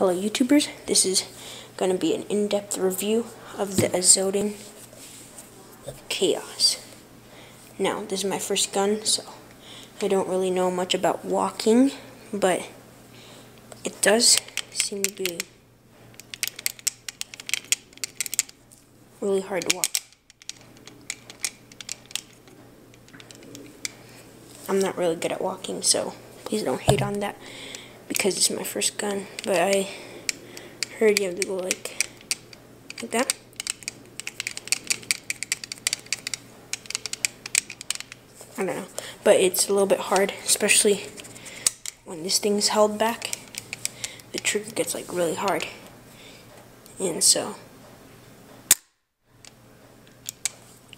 Hello YouTubers, this is going to be an in-depth review of the Azodin Kaos. Now, this is my first gun, so I don't really know much about walking, but it does seem to be really hard to walk. I'm not really good at walking, so please don't hate on that, because it's my first gun, but I heard you have to go like that. I don't know, but it's a little bit hard, especially when this thing's held back. The trigger gets like really hard, and so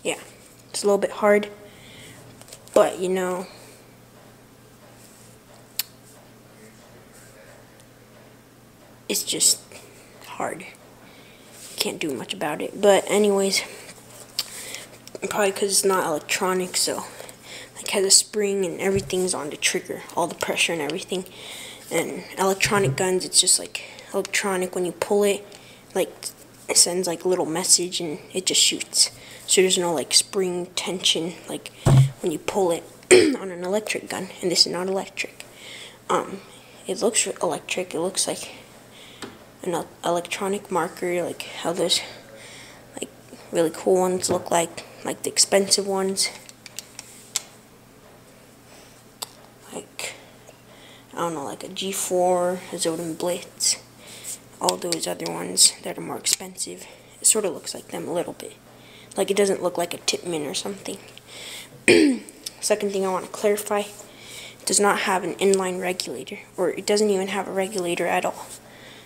yeah, it's a little bit hard, but you know, it's just hard. Can't do much about it. But anyways, probably because it's not electronic, so like has a spring and everything's on the trigger, all the pressure and everything. And electronic guns, it's just like electronic. When you pull it, like it sends like a little message and it just shoots. So there's no like spring tension like when you pull it on an electric gun. And this is not electric. It looks electric. It looks like an electronic marker, like how those like really cool ones look like the expensive ones. Like, I don't know, like a G4, Azodin Blitz, all those other ones that are more expensive. It sort of looks like them a little bit. Like, it doesn't look like a Tipman or something. Second thing I want to clarify, it does not have an inline regulator, or it doesn't even have a regulator at all.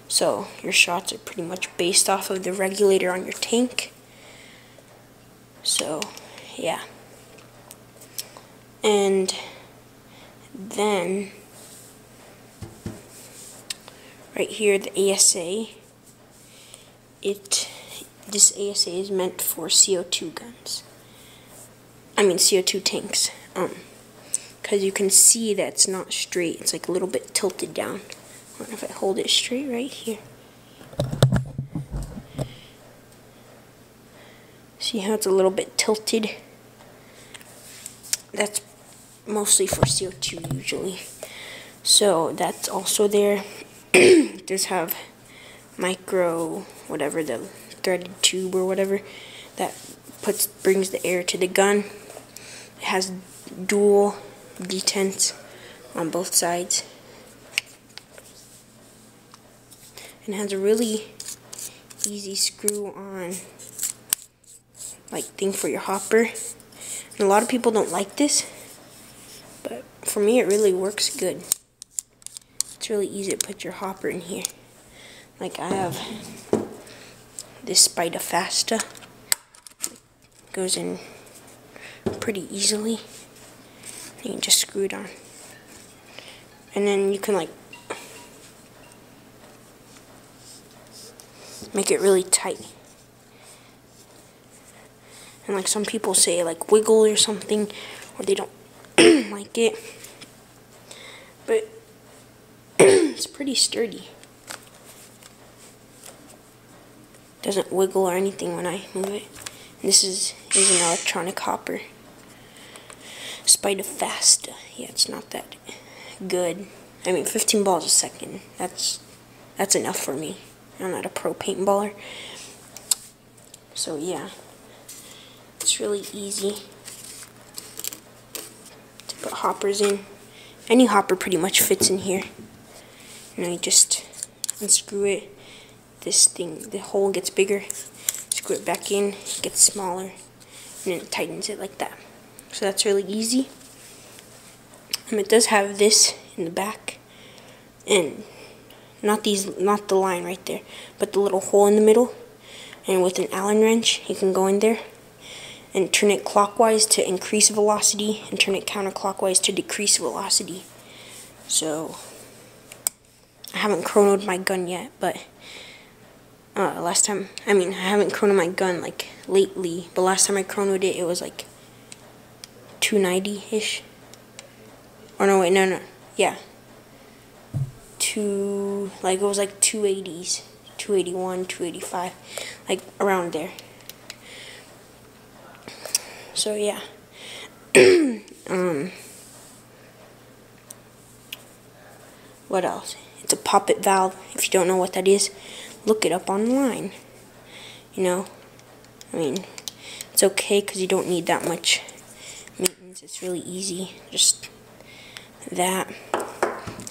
So your shots are pretty much based off of the regulator on your tank. So yeah. And then right here, the ASA, this ASA is meant for CO2 guns. I mean CO2 tanks. Because you can see that it's not straight. It's like a little bit tilted down. I don't know if I hold it straight right here. See how it's a little bit tilted? That's mostly for CO2 usually. So that's also there. It does have micro, whatever, the threaded tube or whatever that brings the air to the gun. It has dual detents on both sides. And has a really easy screw on like thing for your hopper. And a lot of people don't like this, but for me it really works good. It's really easy to put your hopper in here. Like I have this Spidafasta. Goes in pretty easily. You can just screw it on. And then you can like make it really tight. And like some people say like wiggle or something, or they don't like it. But it's pretty sturdy. Doesn't wiggle or anything when I move it. And this is an electronic hopper. Spidafasta. Yeah, it's not that good. I mean, 15 balls a second. That's enough for me. I'm not a pro paintballer. So yeah, it's really easy to put hoppers in. Any hopper pretty much fits in here. You know, you just unscrew it. This thing, the hole gets bigger. Screw it back in, it gets smaller, and then it tightens it like that. So that's really easy. It does have this in the back, and not the line right there, but the little hole in the middle. And with an Allen wrench, you can go in there and turn it clockwise to increase velocity, and turn it counterclockwise to decrease velocity. So I haven't chronoed my gun yet, but I haven't chronoed my gun like lately, but last time I chronoed it, it was like 290-ish. Or no, wait, no, yeah. 2 like, it was like 280s, 281, 285, like around there. So yeah. What else? It's a poppet valve. If you don't know what that is, look it up online. You know, I mean, it's okay because you don't need that much maintenance. It's really easy. Just that.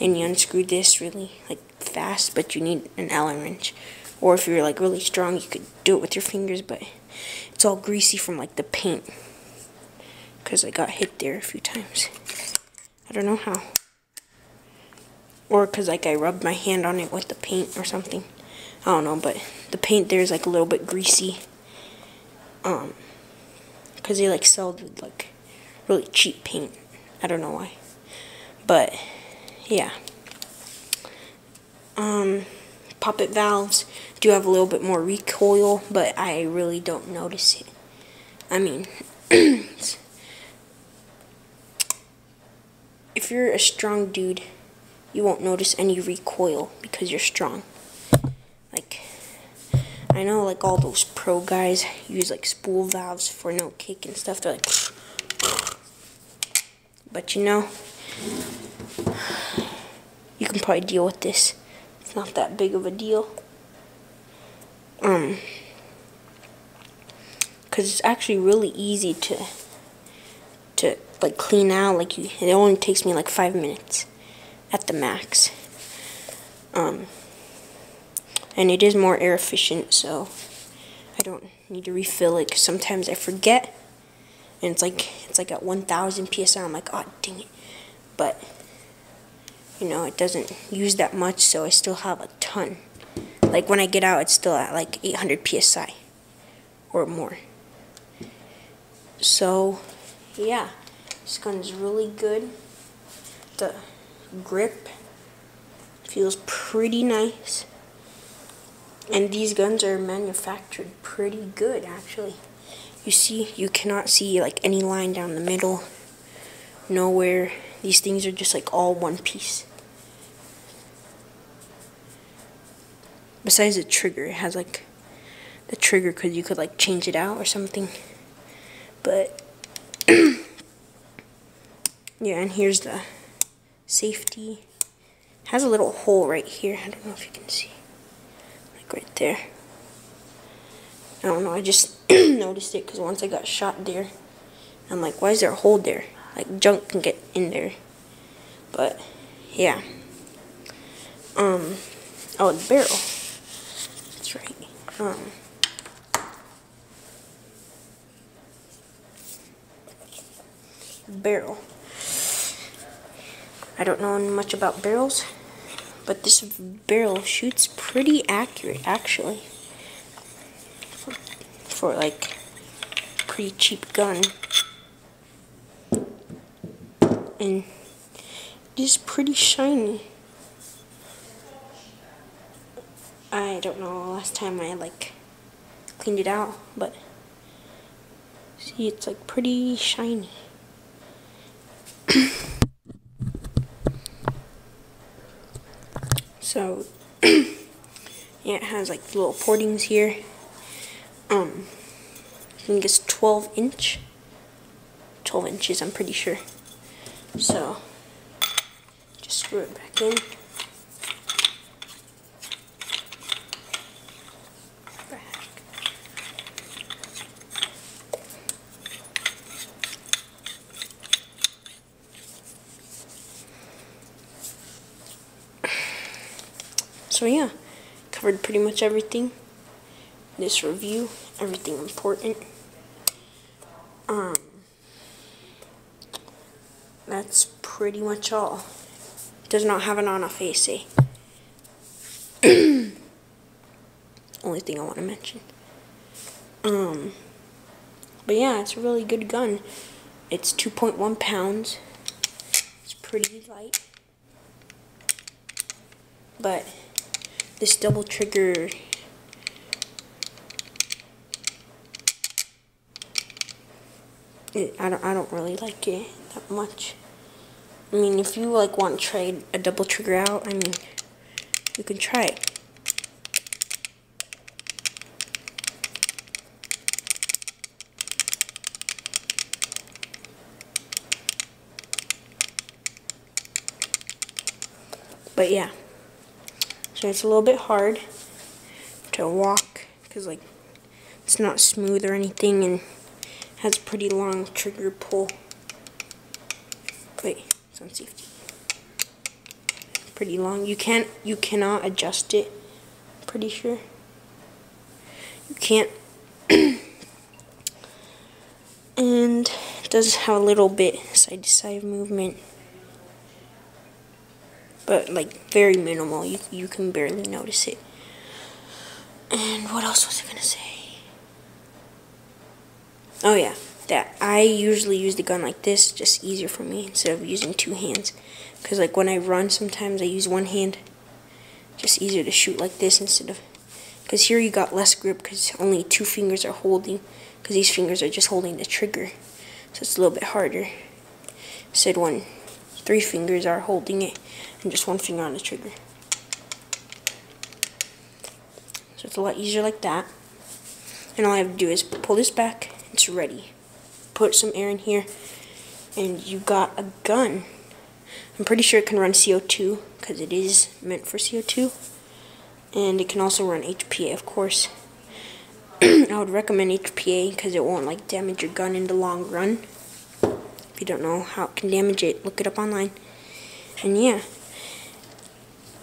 And you unscrew this really like fast, but you need an Allen wrench. Or if you're like really strong, you could do it with your fingers, but it's all greasy from like the paint. Because I got hit there a few times. I don't know how. Or because like I rubbed my hand on it with the paint or something. I don't know, but the paint there is like a little bit greasy. Because they like sell like really cheap paint. I don't know why. But yeah. Poppet valves do have a little bit more recoil, but I really don't notice it. I mean, if you're a strong dude, you won't notice any recoil because you're strong. Like, I know like all those pro guys use like spool valves for no kick and stuff. They're like, but you know, you can probably deal with this. It's not that big of a deal. Cause it's actually really easy to like clean out. Like it only takes me like 5 minutes at the max. And it is more air efficient, so I don't need to refill it. Cause sometimes I forget, and it's like at 1,000 psi. I'm like, oh dang it! But you know, it doesn't use that much, so I still have a ton. Like when I get out, it's still at like 800 psi or more. So yeah, this gun is really good. The grip feels pretty nice. And these guns are manufactured pretty good, actually. You see, you cannot see like any line down the middle. Nowhere. These things are just like all one piece. Besides the trigger, it has like the trigger because you could like change it out or something. But yeah, and here's the safety. It has a little hole right here. I don't know if you can see. Like right there. I don't know, I just noticed it because once I got shot there, I'm like, why is there a hole there? Like junk can get in there. But yeah. Oh, the barrel. That's right. Barrel. I don't know much about barrels, but this barrel shoots pretty accurate, actually. For like pretty cheap gun. And it is pretty shiny. I don't know last time I like cleaned it out, but see, it's like pretty shiny. So yeah, it has like little portings here. I think it's 12 inches, I'm pretty sure. So just screw it back in. So yeah, covered pretty much everything. This review, everything important. That's pretty much all. Does not have an on-off ASA. Only thing I want to mention. But yeah, it's a really good gun. It's 2.1 pounds. It's pretty light. But this double trigger, I don't really like it that much. I mean, if you like want to try a double trigger out, I mean, you can try it. But yeah, so it's a little bit hard to walk because like it's not smooth or anything and has a pretty long trigger pull. Wait, it's on safety. Pretty long. You cannot adjust it. I'm pretty sure you can't. And it does have a little bit side to side movement, but like very minimal. You can barely notice it. And what else was I gonna say? Oh yeah, that I usually use the gun like this, just easier for me instead of using two hands. Because like when I run, sometimes I use one hand. Just easier to shoot like this instead of, because here you got less grip because only two fingers are holding, because these fingers are just holding the trigger. So it's a little bit harder. Instead when three fingers are holding it and just one finger on the trigger. So it's a lot easier like that. And all I have to do is pull this back. It's ready. Put some air in here, and you got a gun. I'm pretty sure it can run CO2 because it is meant for CO2, and it can also run HPA, of course. I would recommend HPA because it won't like damage your gun in the long run. If you don't know how it can damage it, look it up online. And yeah,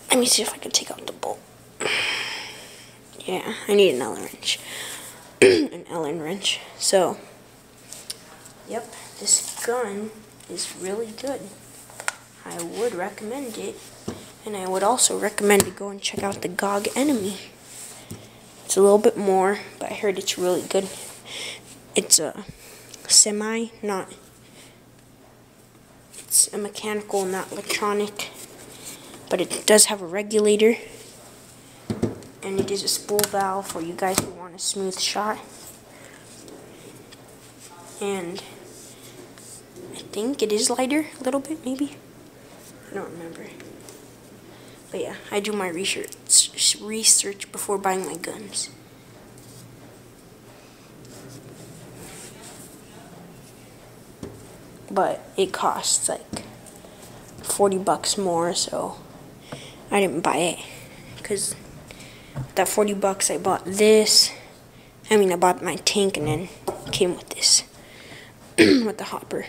let me see if I can take out the bolt. Yeah, I need an Allen wrench. An Allen wrench. So, yep, this gun is really good. I would recommend it, and I would also recommend to go and check out the GOG Enemy. It's a little bit more, but I heard it's really good. It's a it's a mechanical, not electronic, but it does have a regulator. And it is a spool valve for you guys who want a smooth shot. And I think it is lighter a little bit, maybe. I don't remember. But yeah, I do my research before buying my guns. But it costs like $40 more, so I didn't buy it because that $40 I bought this. I mean, I bought my tank and then it came with this with the hopper.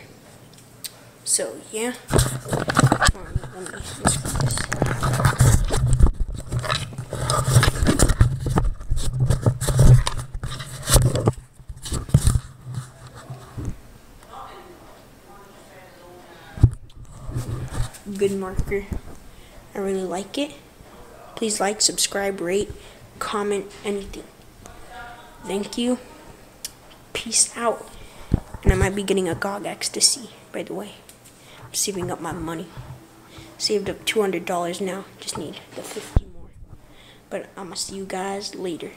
So yeah, let me unscrew this. Good marker. I really like it. Please like, subscribe, rate, comment, anything. Thank you. Peace out. And I might be getting a GOG ecstasy, by the way. I'm saving up my money. Saved up $200 now. Just need the 50 more. But I'm going to see you guys later.